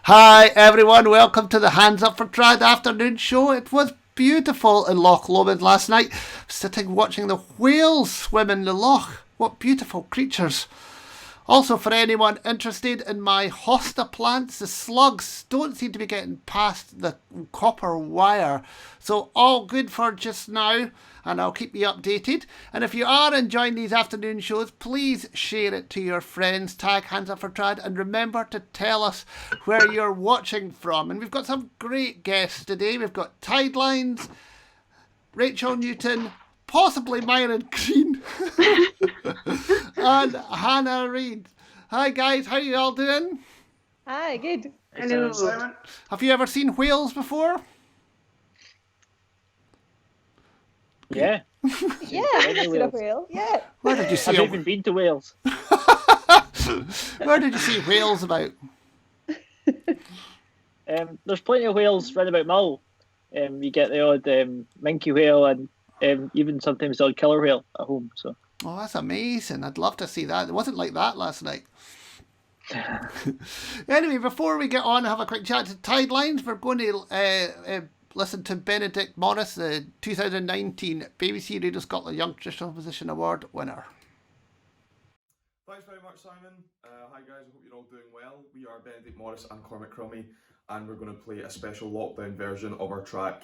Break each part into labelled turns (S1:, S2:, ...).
S1: Hi everyone, welcome to the Hands Up for Trad afternoon show. It was beautiful in Loch Lomond last night, sitting watching the whales swim in the loch. What beautiful creatures. Also, for anyone interested in my hosta plants, the slugs don't seem to be getting past the copper wire. So all good for just now, and I'll keep you updated. And if you are enjoying these afternoon shows, please share it to your friends. Tag Hands Up for Trad, and remember to tell us where you're watching from. And we've got some great guests today. We've got Tidelines, Rachel Newton, possibly Myron Green, and Hannah Reid. Hi guys, how you all doing?
S2: Hi, good.
S3: Hello, Simon.
S1: Have you ever seen whales before?
S4: Yeah.
S2: Yeah, I've seen a whale. Yeah.
S1: Where did you see
S4: I've
S1: a
S4: even been to Wales.
S1: Where did you see whales about?
S4: There's plenty of whales round about Mull. You get the odd minke whale and even sometimes the odd killer whale at home. So.
S1: Oh, that's amazing. I'd love to see that. It wasn't like that last night. Anyway, before we get on and have a quick chat to Tidelines, we're going to listen to Benedict Morris, the 2019 BBC Radio Scotland Young Traditional Musician Award winner.
S3: Thanks very much, Simon. Hi guys, I hope you're all doing well. We are Benedict Morris and Cormac Crummy, and we're going to play a special lockdown version of our track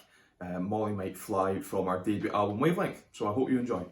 S3: Molly Might Fly from our debut album Wavelength. So I hope you enjoy.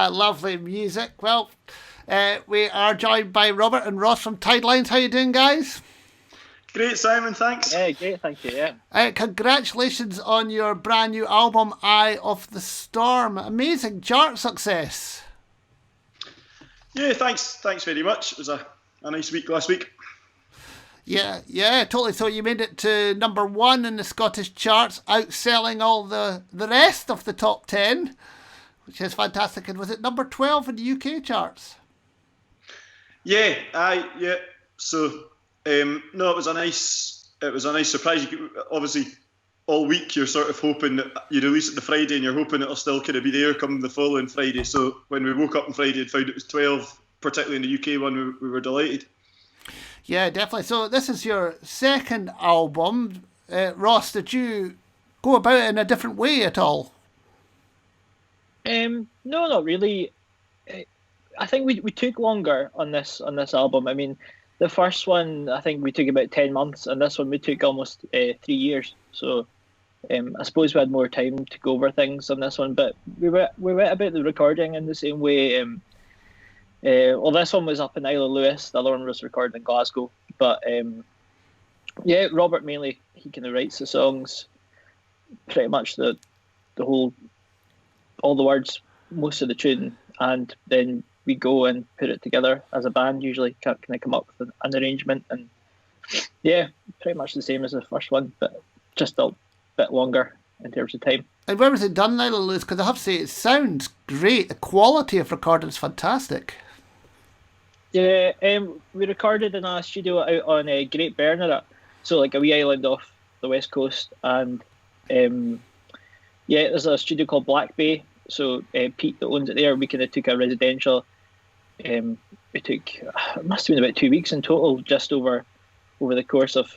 S1: Lovely music. Well, we are joined by Robert and Ross from Tidelines. How you doing, guys?
S3: Great, Simon, thanks.
S4: Yeah, great, thank you. Yeah.
S1: Congratulations on your brand new album, Eye of the Storm. Amazing chart success.
S3: Yeah, thanks very much. It was a nice week last week.
S1: Yeah, totally. So you made it to number 1 in the Scottish charts, outselling all the rest of the top 10, which is fantastic. And was it number 12 in the UK charts?
S3: Yeah. So no, it was a nice surprise. Obviously, all week you're sort of hoping that you release it the Friday, and you're hoping it'll still kind of be there come the following Friday. So when we woke up on Friday and found it was 12, particularly in the UK one, we were delighted.
S1: Yeah, definitely. So this is your second album. Ross, did you go about it in a different way at all?
S4: No, not really. I think we took longer on this album. I mean, the first one I think we took about 10 months, and this one we took almost 3 years. So I suppose we had more time to go over things on this one, but we went about the recording in the same way. Well, this one was up in Isle of Lewis. The other one was recorded in Glasgow. But yeah, Robert mainly, he kind of writes the songs, pretty much the whole, all the words, most of the tune, and then we go and put it together as a band. Usually, kind of come up with an arrangement, and yeah, pretty much the same as the first one, but just a bit longer in terms of time.
S1: And where was it done, Isle of Lewis? Because I have to say, it sounds great. The quality of recording is fantastic.
S4: Yeah, we recorded in a studio out on Great Bernard, so like a wee island off the west coast, and yeah, there's a studio called Black Bay. So Pete that owns it there, we kind of took a residential. We took, it must have been about 2 weeks in total, just over the course of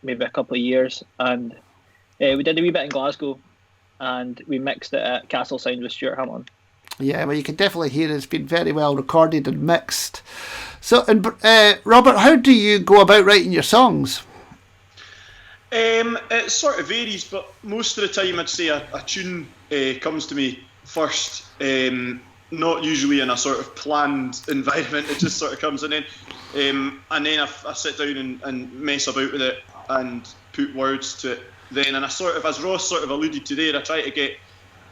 S4: maybe a couple of years, and we did a wee bit in Glasgow, and we mixed it at Castle Sound with Stuart Hamilton.
S1: Yeah, well, you can definitely hear it's been very well recorded and mixed. So, and Robert, how do you go about writing your songs?
S3: It sort of varies, but most of the time I'd say a tune comes to me first, not usually in a sort of planned environment. It just sort of comes in, and then I sit down and mess about with it and put words to it then. And I sort of, as Ross sort of alluded to there, I try to get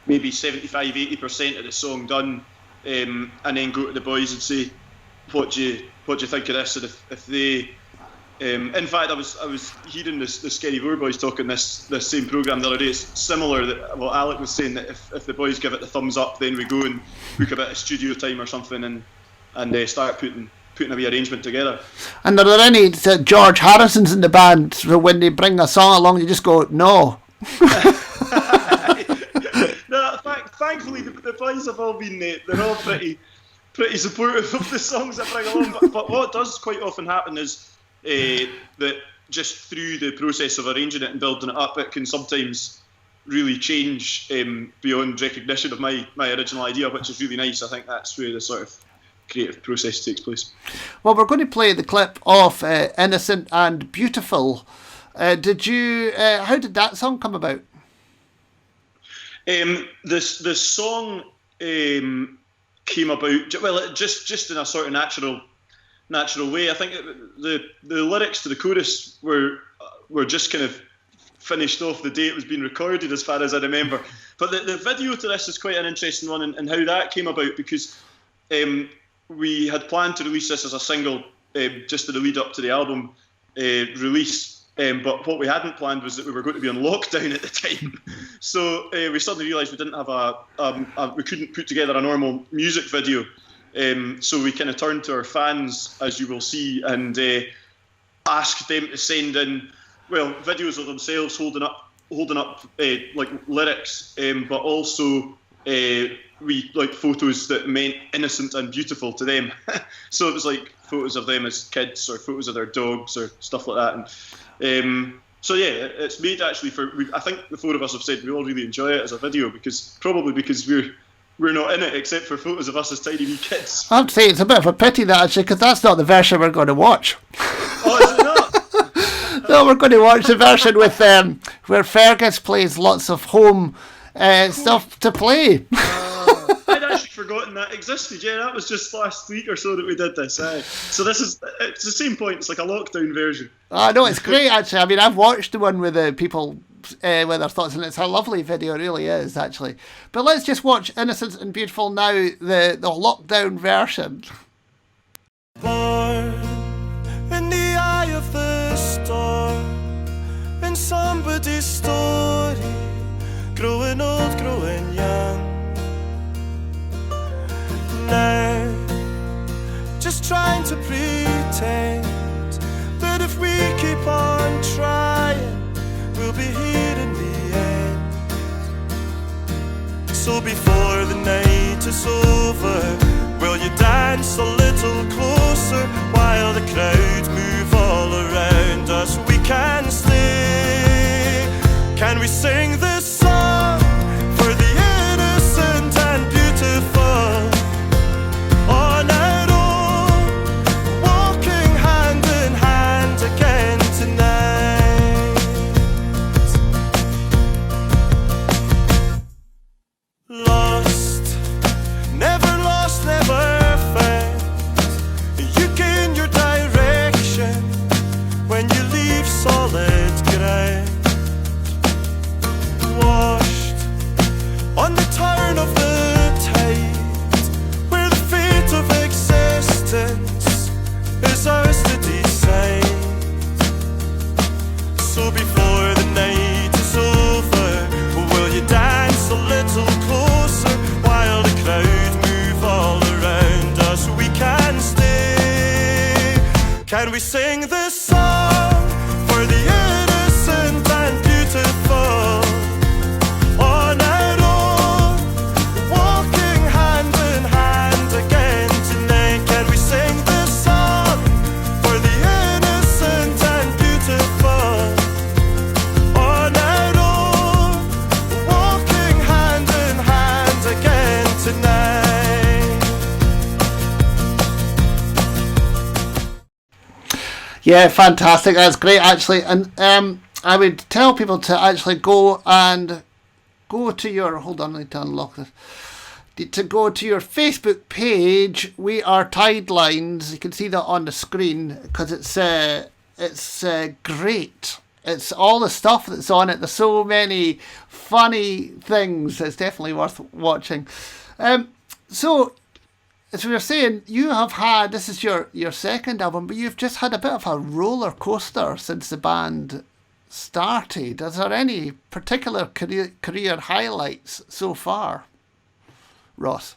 S3: maybe 75-80% of the song done, and then go to the boys and say, what do you think of this? And if they, in fact, I was hearing the Scary Vour boys talking this same programme the other day. It's similar that what Alec was saying, that if the boys give it the thumbs up, then we go and book a bit of studio time or something and start putting a wee arrangement together.
S1: And are there any George Harrisons in the band? So when they bring a song along, you just go, no.
S3: No, thankfully the boys have all been, they're all pretty supportive of the songs that bring along. But what does quite often happen is that just through the process of arranging it and building it up, it can sometimes really change beyond recognition of my original idea, which is really nice. I think that's where the sort of creative process takes place.
S1: Well, we're going to play the clip of Innocent and Beautiful. How did that song come about?
S3: The song came about, well, just in a sort of natural way. I think the lyrics to the chorus were just kind of finished off the day it was being recorded, as far as I remember. But the video to this is quite an interesting one, and how that came about, because we had planned to release this as a single just in the lead up to the album release. But what we hadn't planned was that we were going to be on lockdown at the time. So we suddenly realised we didn't have we couldn't put together a normal music video. So we kind of turned to our fans, as you will see, and asked them to send in, well, videos of themselves holding up like lyrics, but also photos that meant innocent and beautiful to them. So it was like photos of them as kids, or photos of their dogs, or stuff like that. And so yeah, it's made actually I think the four of us have said we all really enjoy it as a video, because we're not in it, except for photos of us as tiny wee kids.
S1: I'd say it's a bit of a pity that, actually, because that's not the version we're going to watch.
S3: Oh, is it not?
S1: No, we're going to watch the version with where Fergus plays lots of home stuff to play.
S3: I'd actually forgotten that existed. Yeah, that was just last week or so that we did this. So it's the same point. It's like a lockdown version.
S1: Oh, no, it's great, actually. I mean, I've watched the one with the people with their thoughts, and it's a lovely video. It really is, actually. But let's just watch Innocent and Beautiful now, the lockdown version.
S5: Born in the eye of the storm, in somebody's story, growing old, growing young. Now, just trying to pretend that if we keep on trying, we'll be here in the end. So before the night is over, will you dance a little closer while the crowd move all around us? We can stay. Can we sing this song for the innocent and beautiful? On our own, walking hand in hand again tonight. Can we sing this song for the innocent and beautiful? On our own, walking hand in hand again tonight. Can we sing this song for the innocent and beautiful? On our own, walking hand in hand again tonight.
S1: Yeah, fantastic. That's great, actually. And I would tell people to actually go to your... Hold on, I need to unlock this. To go to your Facebook page. We are Tidelines. You can see that on the screen because it's great. It's all the stuff that's on it. There's so many funny things. It's definitely worth watching. So... as we were saying, you have had, this is your second album, but you've just had a bit of a roller coaster since the band started. Is there any particular career highlights so far, Ross?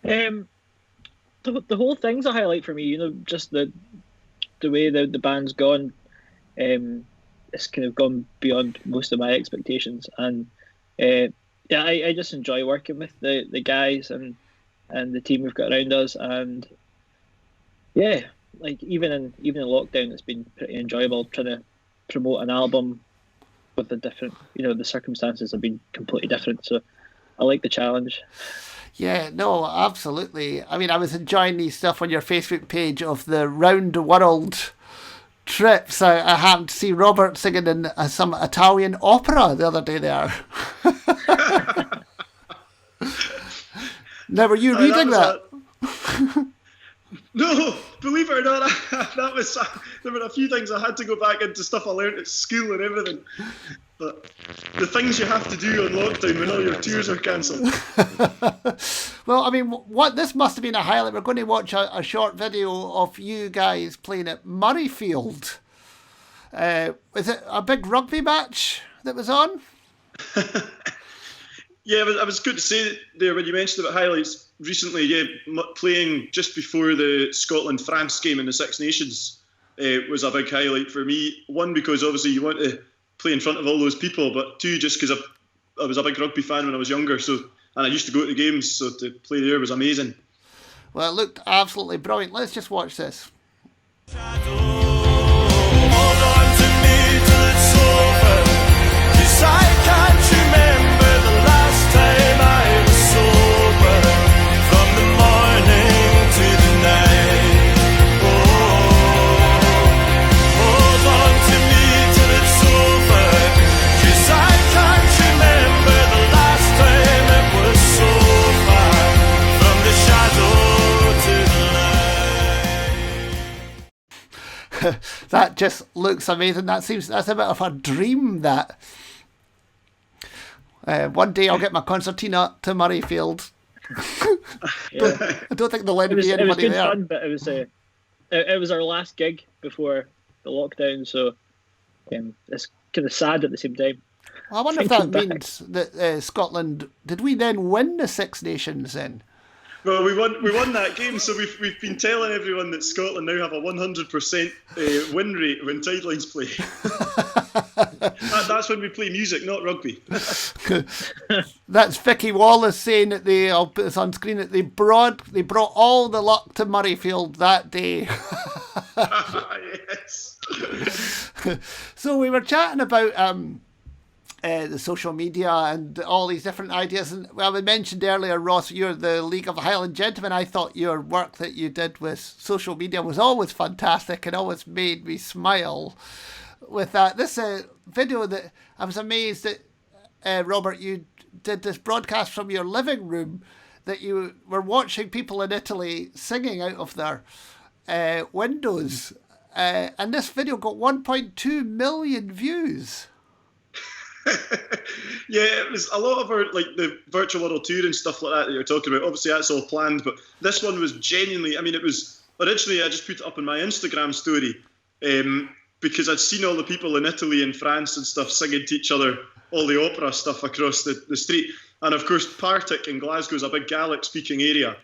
S4: The whole thing's a highlight for me. You know, just the way the band's gone. It's kind of gone beyond most of my expectations, and I just enjoy working with the guys and the team we've got around us, and yeah, like even in lockdown, it's been pretty enjoyable trying to promote an album with the different, the circumstances have been completely different. So I like the challenge.
S1: Yeah, no, absolutely. I mean, I was enjoying the stuff on your Facebook page of the round the world trips. I happened to see Robert singing in some Italian opera the other day there. Now, were you reading that?
S3: No, believe it or not, there were a few things I had to go back into stuff I learned at school and everything. But the things you have to do on lockdown when all your tours are cancelled.
S1: Well, I mean, this must have been a highlight. We're going to watch a short video of you guys playing at Murrayfield. Was it a big rugby match that was on?
S3: Yeah, I was good to say there when you mentioned about highlights recently. Yeah, playing just before the Scotland-France game in the Six Nations was a big highlight for me. One, because obviously you want to play in front of all those people, but two, just because I was a big rugby fan when I was younger, and I used to go to the games, so to play there was amazing.
S1: Well, it looked absolutely brilliant. Let's just watch this. That just looks amazing. That's a bit of a dream. That one day I'll get my concertina to Murrayfield.
S4: Yeah.
S1: I don't think there'll let me anybody
S4: it was good
S1: there.
S4: fun, but it was our last gig before the lockdown, so it's kind of sad at the same time.
S1: Well, I wonder if that means that Scotland, did we then win the Six Nations then?
S3: Well, we won that game, so we've been telling everyone that Scotland now have a 100% win rate when Tidelines play. That's when we play music, not rugby.
S1: That's Vicky Wallace saying that I'll put this on screen, that they brought all the luck to Murrayfield that day.
S3: Yes.
S1: So we were chatting about the social media and all these different ideas, and we mentioned earlier, Ross, you're the League of Highland Gentlemen. I thought your work that you did with social media was always fantastic and always made me smile with that. This video that I was amazed that Robert, you did this broadcast from your living room, that you were watching people in Italy singing out of their windows, and this video got 1.2 million views.
S3: Yeah, it was a lot of the virtual world tour and stuff like that you're talking about. Obviously that's all planned, but this one was genuinely, I mean, it was originally, I just put it up on my Instagram story because I'd seen all the people in Italy and France and stuff singing to each other all the opera stuff across the street, and of course Partick in Glasgow is a big Gaelic speaking area,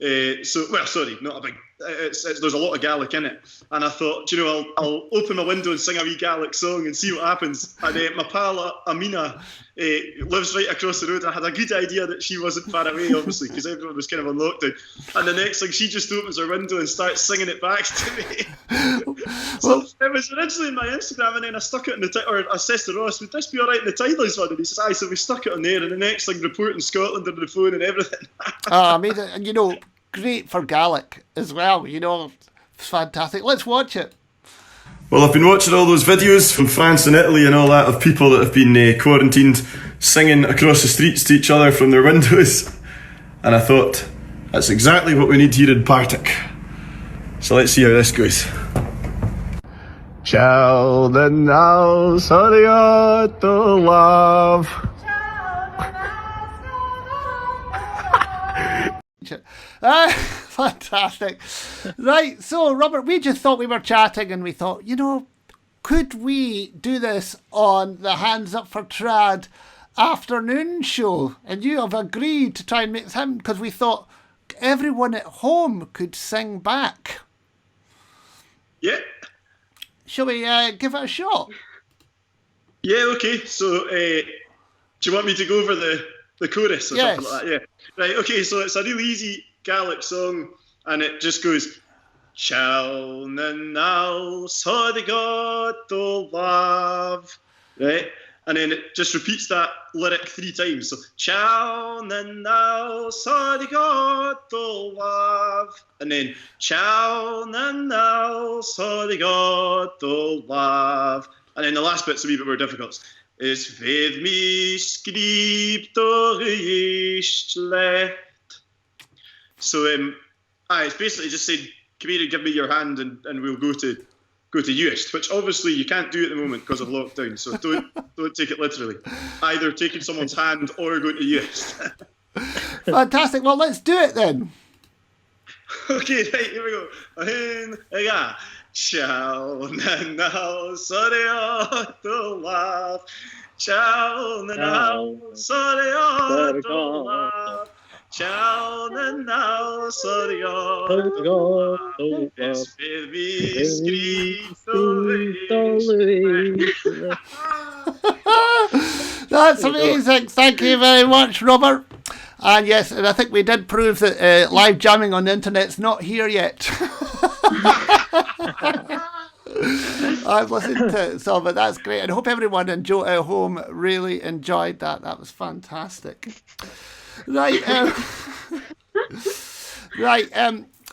S3: not a big there's a lot of Gaelic in it, and I thought, I'll open my window and sing a wee Gaelic song and see what happens. And my pal Amina lives right across the road. I had a good idea that she wasn't far away, obviously, because everyone was kind of on lockdown. And the next thing, she just opens her window and starts singing it back to me. So it was originally in my Instagram, and then I stuck it in or I said to Ross, would this be all right in the Tidalies one? And he says, aye. So we stuck it on there, and the next thing, reporting Scotland on the phone and everything.
S1: Amazing. And great for Gaelic as well, it's fantastic. Let's watch it.
S5: Well, I've been watching all those videos from France and Italy and all that of people that have been quarantined singing across the streets to each other from their windows, and I thought, that's exactly what we need here in Partick. So let's see how this goes. Ciao then now, soriotto love.
S1: Fantastic. Right, so Robert, we just thought we were chatting and we thought, could we do this on the Hands Up for Trad afternoon show? And you have agreed to try and make him, because we thought everyone at home could sing back.
S3: Yeah.
S1: Shall we give it a shot?
S3: Yeah, okay. So do you want me to go over the chorus or something like that? Yeah. Right, okay, so it's a real easy Gaelic song, and it just goes, Ciao now, sodigato love. Right? And then it just repeats that lyric 3 times. So, Ciao now, sodigato love. And then, Ciao now, sodigato love. And then the last bit's a wee bit more difficult. Is ved me skriptor schlecht. So it's basically just saying, come here and give me your hand, and we'll go to Uist, which obviously you can't do at the moment because of lockdown. So don't take it literally. Either taking someone's hand or going to Uist.
S1: Fantastic. Well, let's do it then.
S3: Okay, right, here we go. Ciao now, soriotto love. Ciao now, soriotto love. Ciao now, soriotto love. Es per me scritto.
S1: That's amazing. Thank you very much, Robert. And yes, and I think we did prove that live jamming on the internet's not here yet. I've listened to some of it. That's great. And I hope everyone at home really enjoyed that. That was fantastic. Right.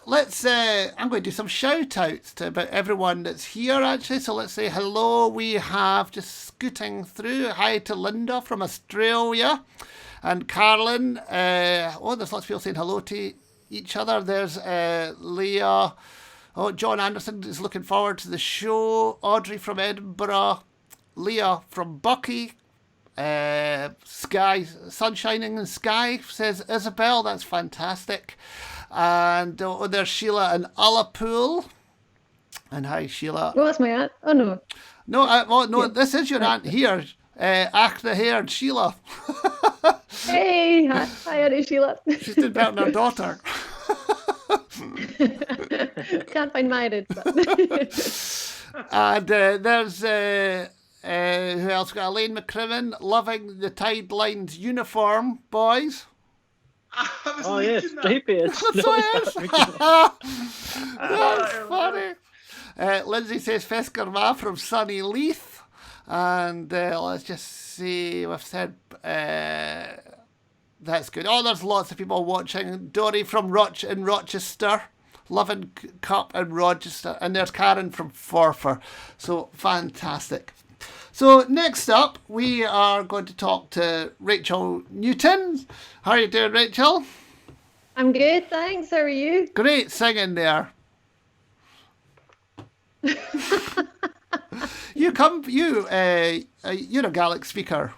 S1: Let's. I'm going to do some shout outs to about everyone that's here actually. So let's say hello. We have just scooting through. Hi to Linda from Australia, and Carolyn. There's lots of people saying hello to each other. There's Leah. Oh, John Anderson is looking forward to the show. Audrey from Edinburgh. Leah from Bucky. Sky, sun shining in Skye, says Isabel. That's fantastic. And there's Sheila in Ullapool. And hi, Sheila.
S2: Oh, that's my aunt. Oh, no.
S1: No, this is your aunt here. Achna Hair, Sheila.
S2: Hey, hi, Auntie Sheila.
S1: She's doing better than her daughter.
S2: Can't find mine.
S1: And there's who else? Got Elaine McCrimmon, loving the Tide Lines uniform, boys.
S4: Oh yes, stripy.
S1: That's funny. Lindsay says Fescarma from Sunny Leith, and let's just see. We've said that's good. Oh, there's lots of people watching. Dory from in Rochester, loving Cup in Rochester, and there's Karen from Forfar. So fantastic. So next up, we are going to talk to Rachel Newton. How are you doing, Rachel?
S2: I'm good, thanks. How are you?
S1: Great singing there. You're a Gaelic speaker.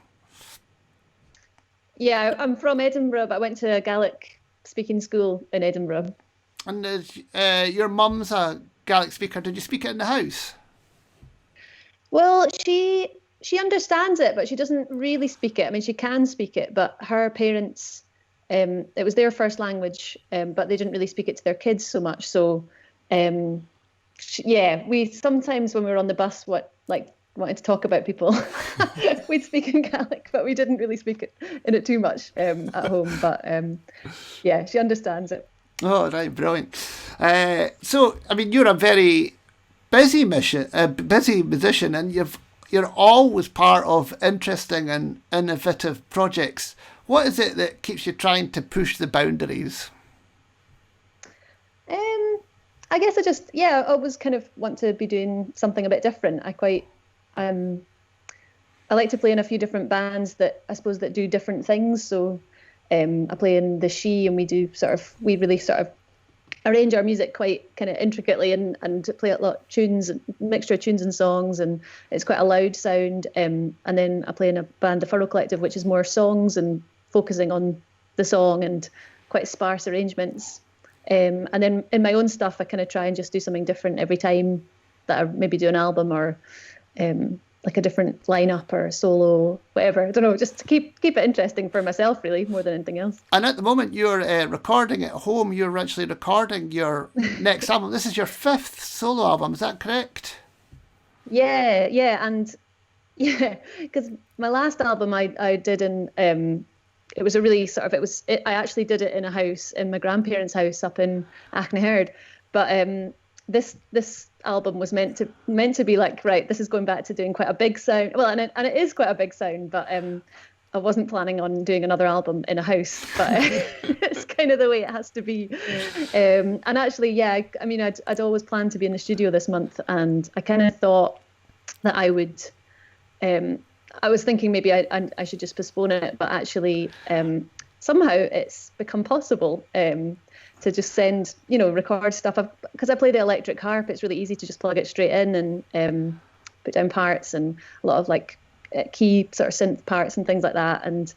S2: Yeah, I'm from Edinburgh, but I went to a Gaelic speaking school in Edinburgh.
S1: And your mum's a Gaelic speaker. Did you speak it in the house?
S2: Well, she understands it, but she doesn't really speak it. I mean, she can speak it, but her parents, it was their first language, but they didn't really speak it to their kids so much. So we sometimes when we were on the bus, wanted to talk about people, we'd speak in Gaelic, but we didn't really speak in it too much at home. But she understands it.
S1: Oh, right, brilliant. So, I mean, you're a very busy musician, and you're always part of interesting and innovative projects. What is it that keeps you trying to push the boundaries?
S2: I guess I always kind of want to be doing something a bit different. I like to play in a few different bands that I suppose that do different things. So I play in the She, and we really sort of arrange our music quite kind of intricately and play a lot of tunes, mixture of tunes and songs, and it's quite a loud sound. And then I play in a band, the Furrow Collective, which is more songs and focusing on the song and quite sparse arrangements. And then in my own stuff, I kind of try and just do something different every time that I maybe do an album or like a different lineup or solo, whatever. I don't know, just to keep it interesting for myself, really, more than anything else.
S1: And at the moment, you're recording at home. You're actually recording your next album. This is your 5th solo album. Is that correct?
S2: Yeah, because my last album I did in it was a really sort of I actually did it in a house, in my grandparents' house up in Achnaheard, but this album was meant to be like, right, this is going back to doing quite a big sound. Well, and it is quite a big sound, but I wasn't planning on doing another album in a house, but it's kind of the way it has to be. And actually, I mean, I'd always planned to be in the studio this month, and I kind of thought that I would. I was thinking maybe I should just postpone it, but actually somehow it's become possible to just send, record stuff. Because I play the electric harp, it's really easy to just plug it straight in and put down parts and a lot of like key sort of synth parts and things like that. And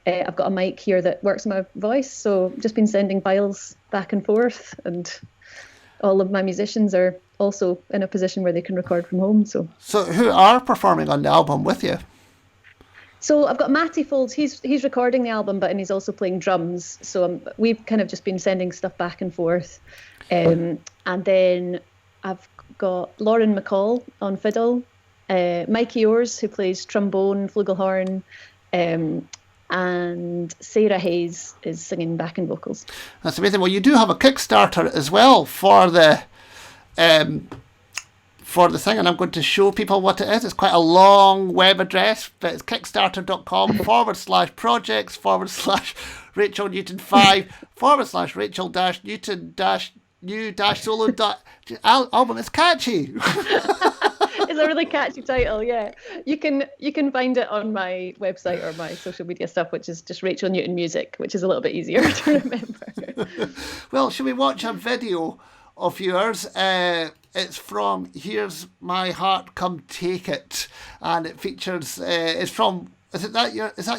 S2: I've got a mic here that works my voice, so just been sending files back and forth, and all of my musicians are also in a position where they can record from home. So
S1: who are performing on the album with you?
S2: So I've got Matty Folds. He's recording the album, and he's also playing drums. So we've kind of just been sending stuff back and forth. And then I've got Lauren McCall on fiddle, Mikey Orrs, who plays trombone, flugelhorn, and Sarah Hayes is singing backing vocals.
S1: That's amazing. Well, you do have a Kickstarter as well for the thing, and I'm going to show people what it is. It's quite a long web address, but it's kickstarter.com/projects/Rachel Newton 5/Rachel-Newton-new-solo album. It's catchy.
S2: It's a really catchy title, yeah. You can find it on my website or my social media stuff, which is just Rachel Newton Music, which is a little bit easier to remember.
S1: Well, should we watch a video of yours? It's from Here's My Heart, Come Take It, and it features. It's from. Is that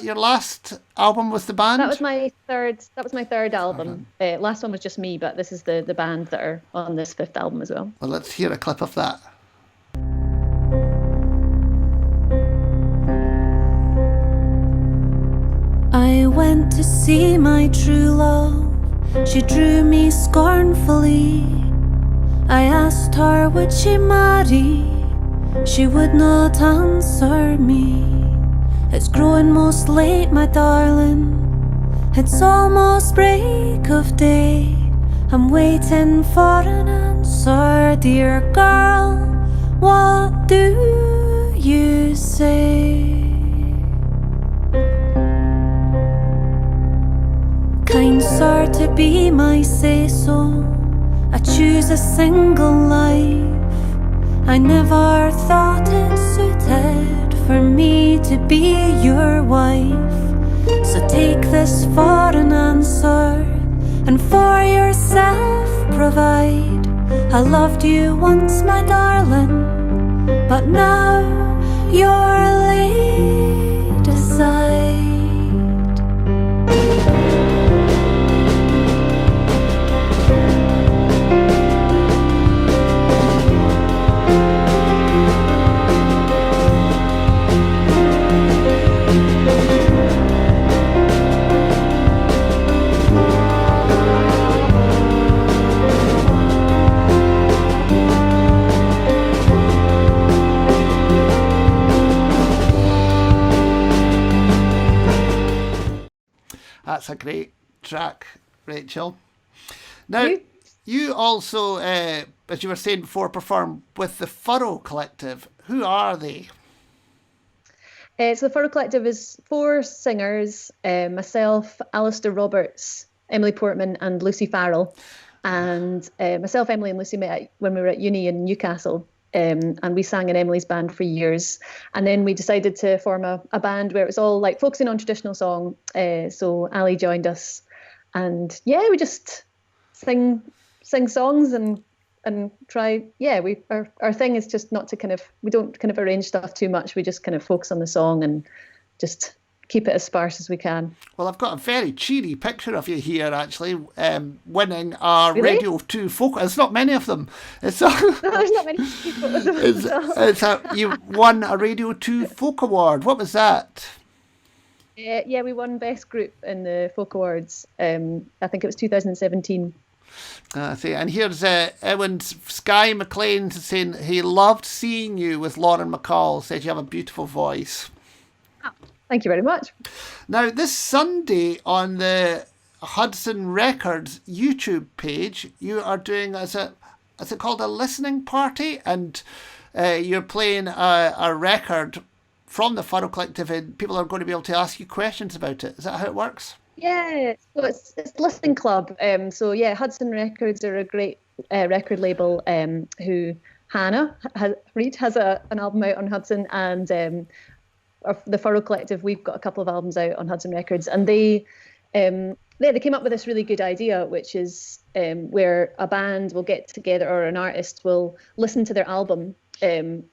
S1: your last album with the band?
S2: That was my third album. Last one was just me, but this is the band that are on this 5th album as well.
S1: Well, let's hear a clip of that.
S6: I went to see my true love. She drew me scornfully. I asked her would she marry. She would not answer me. It's growing most late, my darling. It's almost break of day. I'm waiting for an answer, dear girl. What do you say? Kind sir, to be my say-so, I choose a single life. I never thought it suited for me to be your wife. So take this for an answer, and for yourself provide. I loved you once, my darling, but now you're laid aside.
S1: That's a great track, Rachel. Now, you also, as you were saying before, perform with the Furrow Collective. Who are they?
S2: So the Furrow Collective is 4 singers, myself, Alistair Roberts, Emily Portman and Lucy Farrell. And myself, Emily and Lucy met when we were at uni in Newcastle. And we sang in Emily's band for years. And then we decided to form a band where it was all like focusing on traditional song. So Ali joined us. And yeah, we just sing songs and try. Yeah, our thing is just not to we don't kind of arrange stuff too much. We just kind of focus on the song and just keep it as sparse as we can.
S1: Well, I've got a very cheery picture of you here, actually, winning our
S2: Really?
S1: Radio 2 folk. There's not many of them. It's
S2: No, there's not many people.
S1: you won a Radio 2 folk award. What was that?
S2: Yeah, we won Best Group in the Folk Awards. I think it was 2017.
S1: See, and here's Ewan's Sky McLean saying he loved seeing you with Lauren McCall. Said you have a beautiful voice.
S2: Thank you very much.
S1: Now, this Sunday on the Hudson Records YouTube page, you are doing is it called a listening party, and you're playing a record from the Furrow Collective, and people are going to be able to ask you questions about it. Is that how it works?
S2: Yeah, so it's Listening Club. So yeah, Hudson Records are a great record label. Who Hannah Reid has an album out on Hudson, and the Furrow Collective, we've got a couple of albums out on Hudson Records, and they came up with this really good idea, which is where a band will get together or an artist will listen to their album,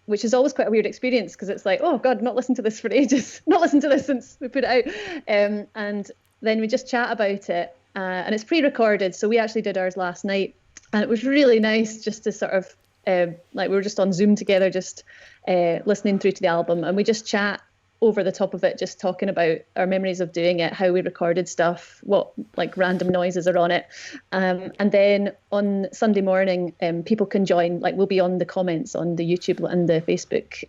S2: which is always quite a weird experience because it's like, oh God, not listened to this for ages, not listened to this since we put it out, and then we just chat about it, and it's pre-recorded, so we actually did ours last night, and it was really nice just to sort of like we were just on Zoom together, just listening through to the album, and we just chat over the top of it, just talking about our memories of doing it, how we recorded stuff, what like random noises are on it, and then on Sunday morning, people can join. Like we'll be on the comments on the YouTube and the Facebook,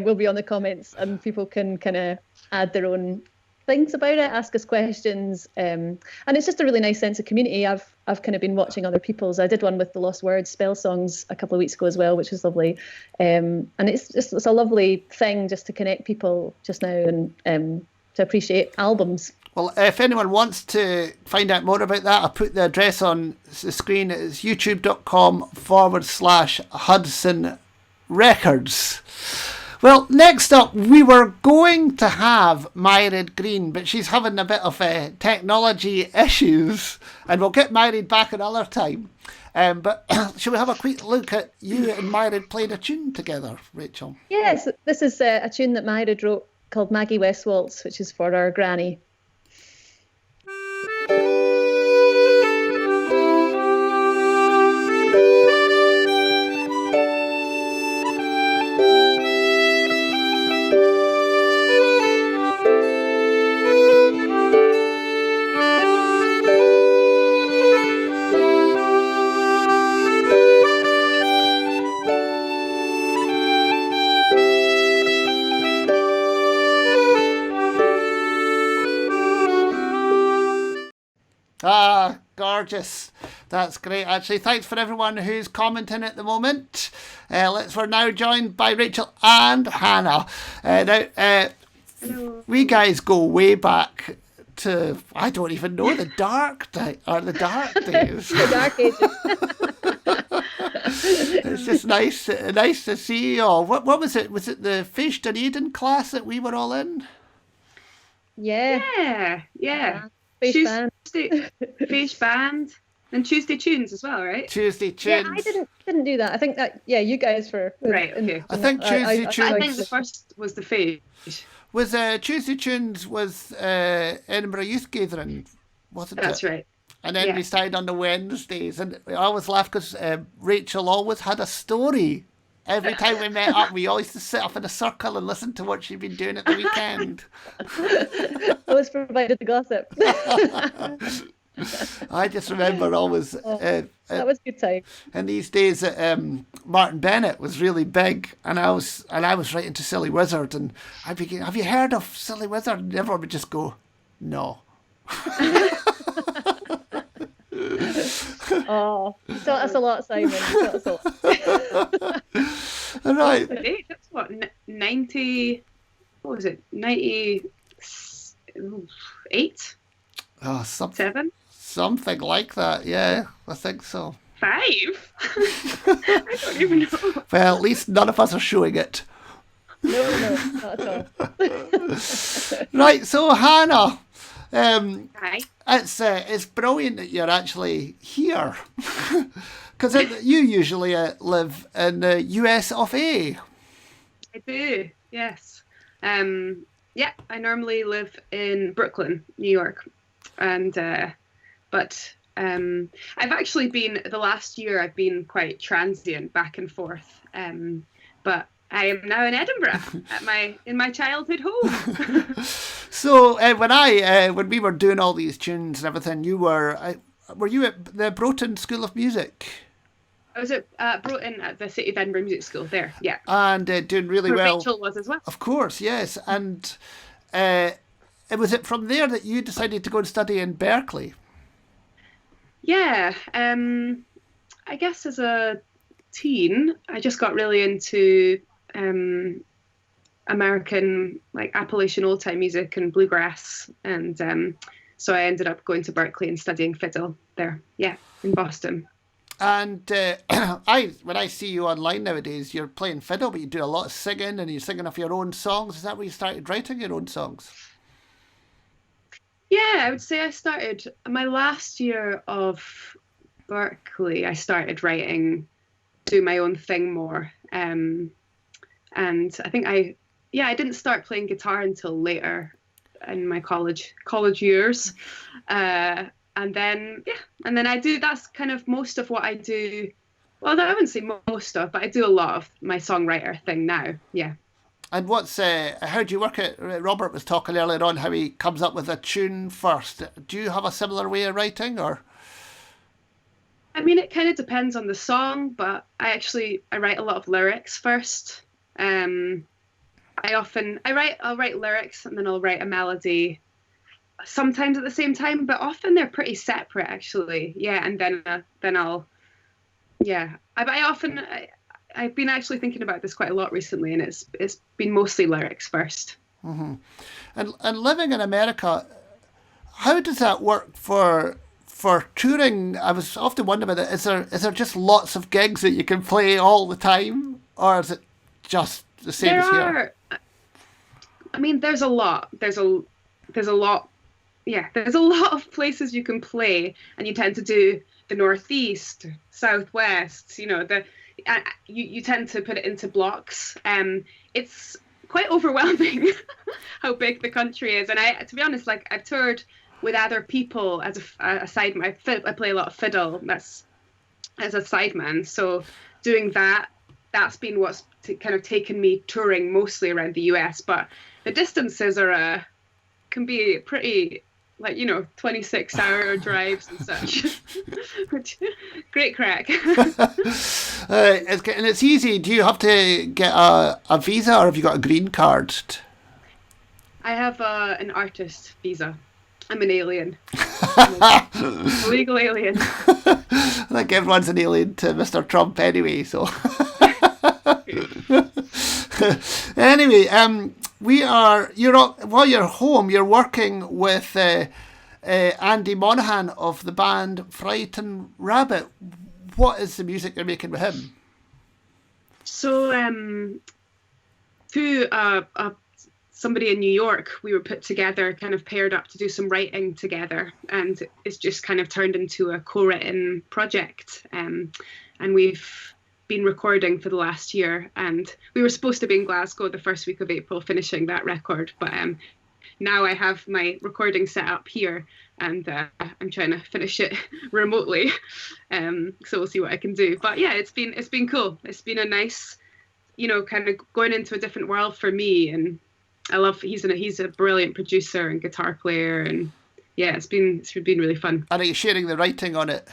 S2: we'll be on the comments, and people can kind of add their own things about it, ask us questions, and it's just a really nice sense of community. I've kind of been watching other people's. I did one with the Lost Words spell songs a couple of weeks ago as well, which was lovely, and it's a lovely thing just to connect people just now and to appreciate albums.
S1: Well, if anyone wants to find out more about that, I'll put the address on the screen. It's youtube.com/Hudson Records. Well, next up, we were going to have Myred Green, but she's having a bit of technology issues, and we'll get Myred back another time. But shall we have a quick look at you and Myred playing a tune together, Rachel?
S2: Yes, this is a tune that Myred wrote called Maggie West Waltz, which is for our granny.
S1: Ah, gorgeous. That's great, actually. Thanks for everyone who's commenting at the moment. We're now joined by Rachel and Hannah. We guys go way back to, I don't even know, the dark days.
S2: The dark ages.
S1: It's just nice to see you all. What was it? Was it the Fish Dunedin class that we were all in?
S2: Yeah.
S7: Fish band and Tuesday tunes as well, right?
S1: Tuesday tunes.
S2: Yeah, I didn't do that. I think that you guys were
S7: right. Okay.
S1: I think Tuesday tunes.
S7: I think the first was the Fish.
S1: Was Tuesday tunes was Edinburgh Youth Gathering, wasn't it?
S7: That's right.
S1: And then we started on the Wednesdays, and I always laugh because Rachel always had a story. Every time we met up, we always just sit up in a circle and listen to what she'd been doing at the weekend.
S2: Always provided the gossip.
S1: I just remember always.
S2: That was a good time.
S1: In these days, Martin Bennett was really big, and I was writing to Silly Wizard, and I'd begin, have you heard of Silly Wizard? And everyone would just go, No.
S2: Oh, you taught us a lot, Simon. You taught us a lot.
S1: Right.
S7: The date, that's what, 90, what was it, 98?
S1: Oh,
S7: 7?
S1: something like that. Yeah, I think so.
S7: 5? I don't even know.
S1: Well, at least none of us are showing it.
S2: No, not at all.
S1: Right, so Hannah,
S7: Hi.
S1: it's brilliant that you're actually here. Because you usually live in the US of A.
S7: I do, yes. Yeah, I normally live in Brooklyn, New York. And, I've actually been, the last year I've been quite transient back and forth. But I am now in Edinburgh in my childhood home.
S1: So when we were doing all these tunes and everything, were you at the Broughton School of Music?
S7: I was at Broughton at the City of Edinburgh Music School there, yeah.
S1: And doing really
S7: Where
S1: well.
S7: Rachel was as well.
S1: Of course, yes. And was it from there that you decided to go and study in Berkeley?
S7: Yeah, I guess as a teen, I just got really into American, like Appalachian old time music and bluegrass, and so I ended up going to Berkeley and studying fiddle there, yeah, in Boston.
S1: And when I see you online nowadays, you're playing fiddle, but you do a lot of singing, and you're singing off your own songs. Is that where you started writing your own songs?
S7: Yeah, I would say I started my last year of Berkeley. I started do my own thing more, and I think I didn't start playing guitar until later in my college years, and then I do. That's kind of most of what I do. Well, I wouldn't say most of, but I do a lot of my songwriter thing now. Yeah.
S1: And how do you work it? Robert was talking earlier on how he comes up with a tune first. Do you have a similar way of writing, or?
S7: I mean, it kind of depends on the song, but I write a lot of lyrics first. I'll write lyrics and then I'll write a melody sometimes at the same time, but often they're pretty separate actually. Yeah. And then I'll, yeah, I've been actually thinking about this quite a lot recently, and it's been mostly lyrics first.
S1: Mm-hmm. And living in America, how does that work for touring? I was often wondering about it. Is there just lots of gigs that you can play all the time, or is it just the same as here?
S7: I mean, there's a lot. There's a lot. Yeah, there's a lot of places you can play, and you tend to do the Northeast, Southwest. You know, you tend to put it into blocks. It's quite overwhelming how big the country is, and to be honest, like I've toured with other people as a sideman. I play a lot of fiddle. That's as a sideman. So doing that's been what's kind of taken me touring mostly around the US. But the distances can be pretty, 26-hour drives and such. Great crack.
S1: And it's easy. Do you have to get a visa, or have you got a green card?
S7: I have an artist visa. I'm an alien. I'm a legal alien.
S1: I think everyone's an alien to Mr. Trump anyway, so. Anyway, while you're home, you're working with Andy Monaghan of the band Frightened Rabbit. What is the music you're making with him?
S7: So, through somebody in New York, we were put together, kind of paired up to do some writing together, and it's just kind of turned into a co-written project. And we've been recording for the last year, and we were supposed to be in Glasgow the first week of April finishing that record, but now I have my recording set up here, and I'm trying to finish it remotely, so we'll see what I can do. But yeah, it's been cool. It's been a nice, kind of going into a different world for me, and I love he's a brilliant producer and guitar player, and yeah, it's been really fun.
S1: And are you sharing the writing on it?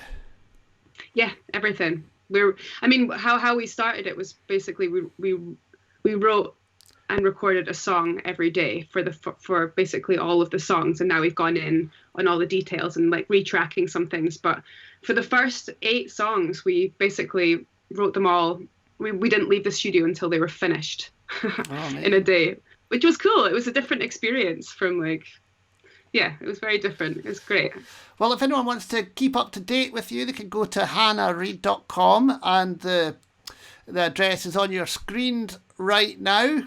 S7: Yeah, everything. How we started it was basically we wrote and recorded a song every day for basically all of the songs, and now we've gone in on all the details and like retracking some things. But for the first 8 songs, we basically wrote them all. We didn't leave the studio until they were finished in a day, which was cool. It was a different experience from it was very different. It was great.
S1: Well, if anyone wants to keep up to date with you, they can go to hannahreid.com, and the address is on your screen right now.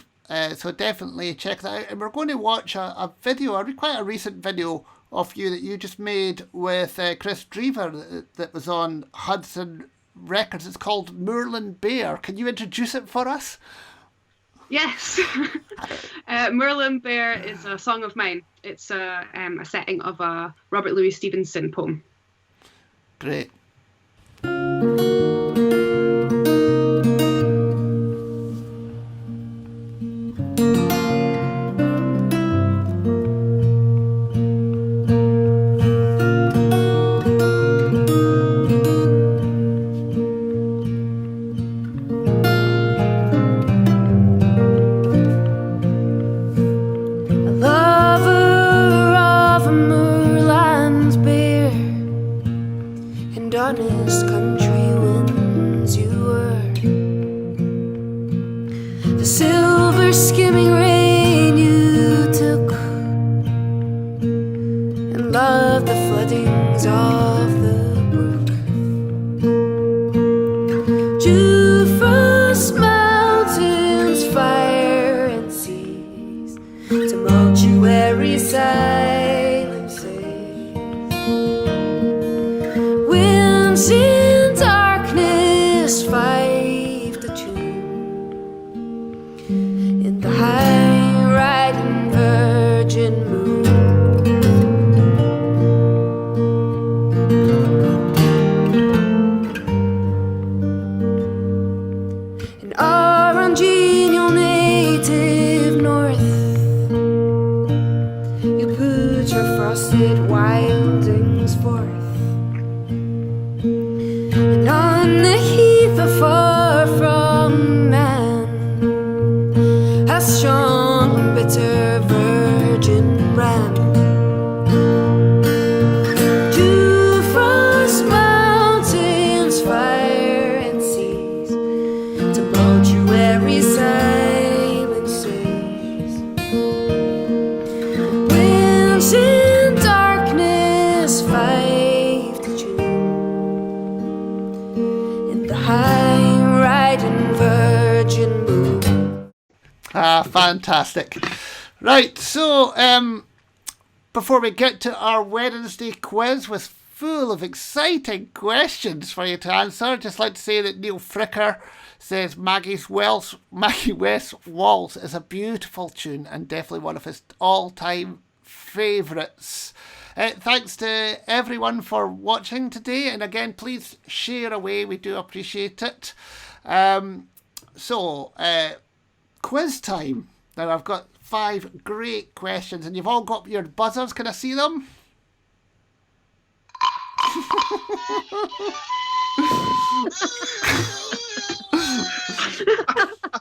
S1: So definitely check that out. And we're going to watch a video, quite a recent video of you that you just made with Chris Drever that was on Hudson Records. It's called Moorland Bear. Can you introduce it for us?
S7: Yes. Moorland Bear is a song of mine. It's a setting of a Robert Louis Stevenson poem.
S1: Great.
S6: honest country winds you were, the silver skimming rain you took, and loved the floodings of the brook. Jufrost mountains, fire and seas, tumultuary silences, winds in darkness five to tune, in the high riding virgin moon. In our ungenial native north, you put your frosted wildings forth, and on the heath afar from man, a strong bitter virgin ran. Jufrost mountains, fire and seas, tumultuary silences, winds in darkness five to June, in the high riding virgin moon.
S1: Ah, fantastic. Right, so before we get to our Wednesday quiz with full of exciting questions for you to answer, I'd just like to say that Neil Fricker says Maggie West's Waltz is a beautiful tune and definitely one of his all-time favourites. Thanks to everyone for watching today, and again, please share away, we do appreciate it. Quiz time. Now I've got 5 great questions and you've all got your buzzers. Can I see them?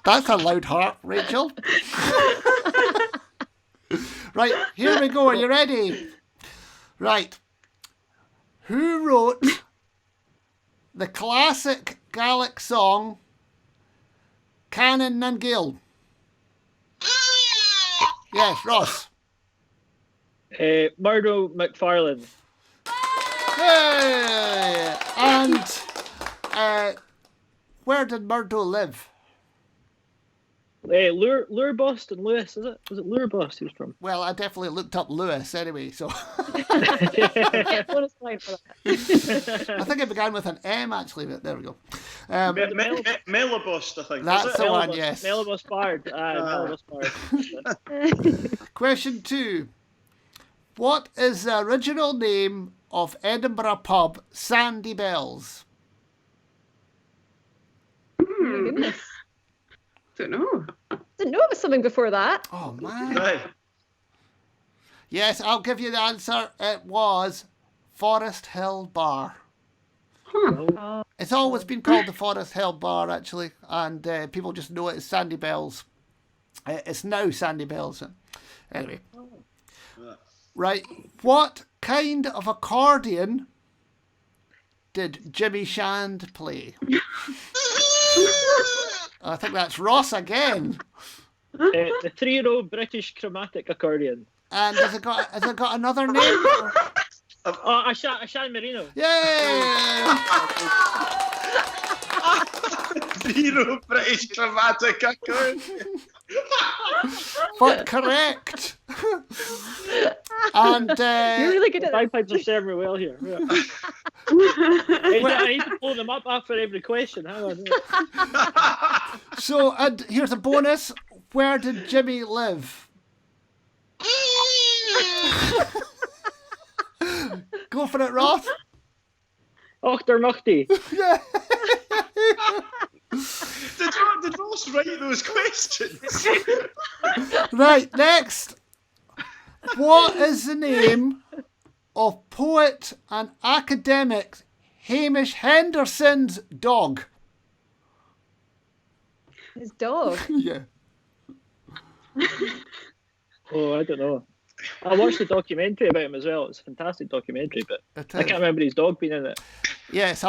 S1: That's a loud heart, Rachel. Right, here we go. Are you ready? Right. Who wrote the classic Gaelic song Canon and Gill? Yes, Ross.
S4: Murdo McFarlane.
S1: Hey! And where did Murdo live?
S4: Lurebost and Lewis, is it? Was it Lurebost he was from?
S1: Well, I definitely looked up Lewis anyway, so
S2: Bonus point for that.
S1: I think it began with an M actually, but there we go.
S3: Melibust, I think.
S1: That's
S3: was it?
S1: the one, yes.
S4: Melibust Bard. Melibust Bard.
S1: Question 2. What is the original name of Edinburgh pub Sandy Bells?
S2: Oh my goodness.
S7: Don't know.
S2: Didn't know it was something before that.
S1: Oh, man.
S3: Right.
S1: Yes, I'll give you the answer. It was Forest Hill Bar.
S2: Oh.
S1: It's always been called the Forest Hill Bar, actually, and people just know it as Sandy Bells. It's now Sandy Bells. Anyway. Right. What kind of accordion did Jimmy Shand play? I think that's Ross again.
S4: The 3-row British chromatic accordion.
S1: And has it got another name?
S4: Ashan Marino.
S1: Yay!
S3: 3-row British chromatic accordion.
S1: But correct. And
S2: You're really good at that.
S4: Bagpipes are serving me well here. Yeah. I need to pull them up after every question. Hang on.
S1: so, and here's a bonus. Where did Jimmy live? Go for it, Ross.
S4: Ochtermuchty.
S1: Yeah.
S3: Did Ross write those questions?
S1: Right, next. What is the name of poet and academic Hamish Henderson's dog?
S2: His dog.
S1: Yeah.
S4: Oh, I don't know. I watched the documentary about him as well. It's a fantastic documentary, but I can't remember his dog being in it.
S1: Yes,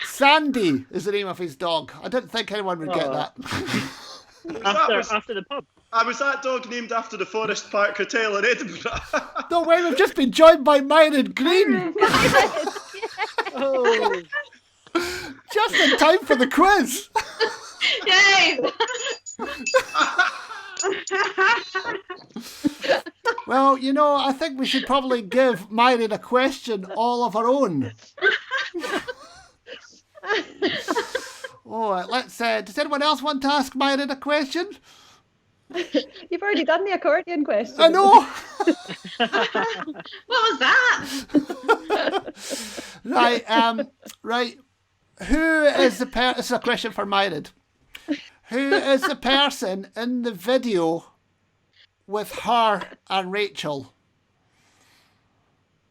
S1: Sandy is the name of his dog. I didn't think anyone would get that.
S4: After the pub.
S3: Was that dog named after the Forest Park Hotel in Edinburgh?
S1: No way, we've just been joined by Myron Green.
S4: Oh.
S1: Just in time for the quiz.
S7: Yay!
S1: Well, you know, I think we should probably give Myron a question all of our own. Oh, let's. Does anyone else want to ask Myron a question?
S2: You've already done the accordion question.
S1: I know.
S7: What was that?
S1: Right. Right. Who is the person? This is a question for Myron. Who is the person in the video with her and Rachel?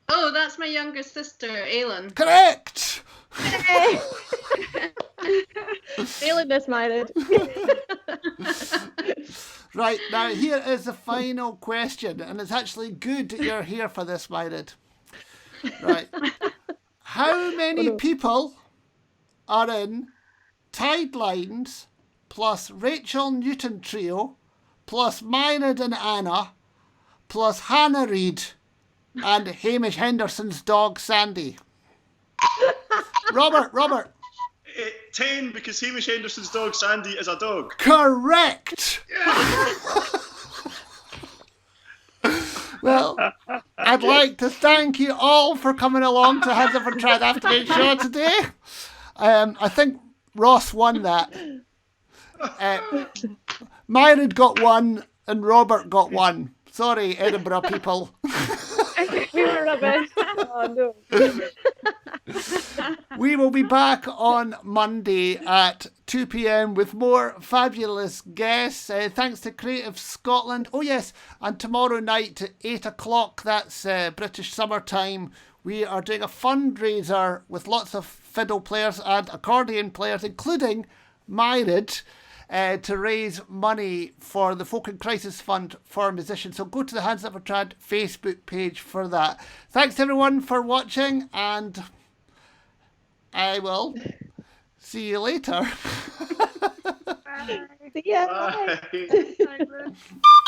S7: Oh, that's my younger sister, Aylin.
S1: Correct.
S2: Feeling this, Myron.
S1: Right, now here is the final question, and it's actually good that you're here for this, Myron. Right. How many people are in Tide Lines plus Rachel Newton Trio plus Mynard and Anna plus Hannah Reid and Hamish Henderson's dog Sandy? Robert.
S3: 10, because Hamish Henderson's dog Sandy is a dog.
S1: Correct. Well, I'd like to thank you all for coming along to Hands Up for Trad Afternoon Show today. I think Ross won that. Myron got one and Robert got one. Sorry, Edinburgh people.
S2: We were rubbish. Oh, no.
S1: We will be back on Monday at 2 p.m. with more fabulous guests. Thanks to Creative Scotland. Oh yes, and tomorrow night at 8 o'clock, that's British summertime, we are doing a fundraiser with lots of fiddle players and accordion players, including Myron, to raise money for the Folk in Crisis Fund for musicians. So go to the Hands Up for Trad Facebook page for that. Thanks to everyone for watching, and I will see you later.
S2: See ya.
S3: Bye.
S7: Bye.